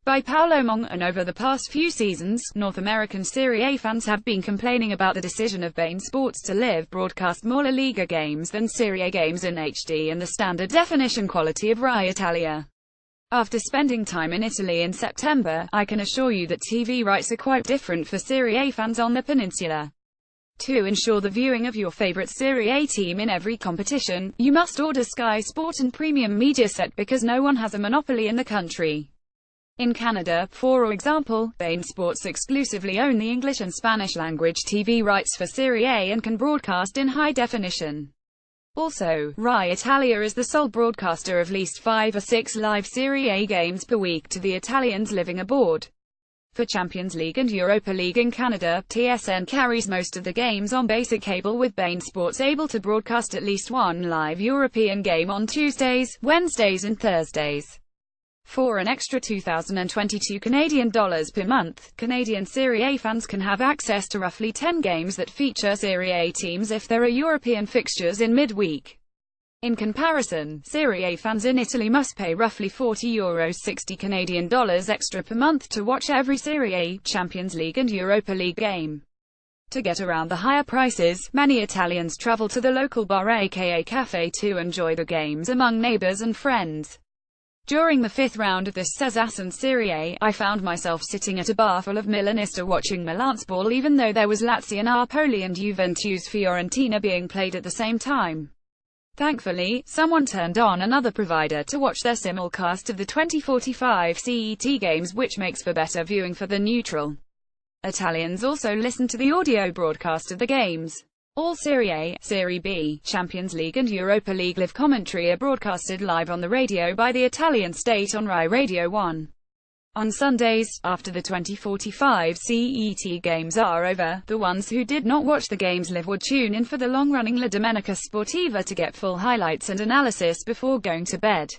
by Paolo MangoneOver. Over the past few seasons, North American Serie A fans have been complaining about the decision of BeIN Sports to live broadcast more La Liga games than Serie A games in HD and the standard definition quality of Rai Italia. After spending time in Italy in September, I can assure you that TV rights are quite different for Serie A fans on the peninsula. To ensure the viewing of your favorite Serie A team in every competition, you must order Sky Sport and Premium Mediaset because no one has a monopoly in the country. In Canada, for example, BeIN Sports exclusively own the English and Spanish language TV rights for Serie A and can broadcast in high definition. Also, Rai Italia is the sole broadcaster of at least 5 or 6 live Serie A games per week to the Italians living abroad. For Champions League and Europa League in Canada, TSN carries most of the games on basic cable, with BeIN Sports able to broadcast at least one live European game on Tuesdays, Wednesdays and Thursdays. For an extra $2,022 Canadian dollars per month, Canadian Serie A fans can have access to roughly 10 games that feature Serie A teams if there are European fixtures in midweek. In comparison, Serie A fans in Italy must pay roughly €40 60 Canadian dollars extra per month to watch every Serie A, Champions League and Europa League game. To get around the higher prices, many Italians travel to the local bar aka cafe to enjoy the games among neighbors and friends. During the 5th round of this Season Serie A, I found myself sitting at a bar full of Milanista watching Milan's ball even though there was Lazio Napoli and Juventus Fiorentina being played at the same time. Thankfully, someone turned on another provider to watch their simulcast of the 2045 CET games, which makes for better viewing for the neutral. Italians also listen to the audio broadcast of the games. All Serie A, Serie B, Champions League and Europa League live commentary are broadcasted live on the radio by the Italian state on Rai Radio 1. On Sundays, after the 2045 CET games are over, the ones who did not watch the games live would tune in for the long-running La Domenica Sportiva to get full highlights and analysis before going to bed.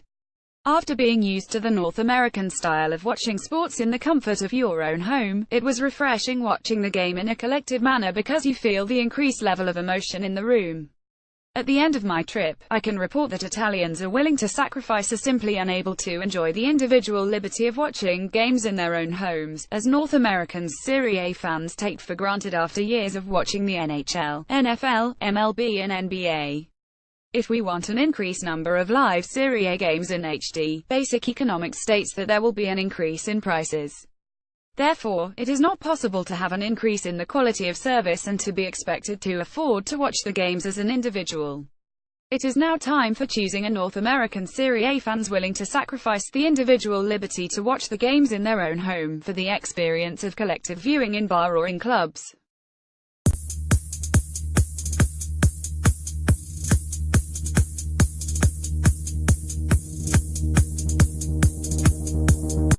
After being used to the North American style of watching sports in the comfort of your own home, it was refreshing watching the game in a collective manner because you feel the increased level of emotion in the room. At the end of my trip, I can report that Italians are willing to sacrifice or simply unable to enjoy the individual liberty of watching games in their own homes, as North Americans Serie A fans take for granted after years of watching the NHL, NFL, MLB and NBA. If we want an increased number of live Serie A games in HD, basic economics states that there will be an increase in prices. Therefore, it is not possible to have an increase in the quality of service and to be expected to afford to watch the games as an individual. It is now time for choosing a North American Serie A fans willing to sacrifice the individual liberty to watch the games in their own home for the experience of collective viewing in bar or in clubs.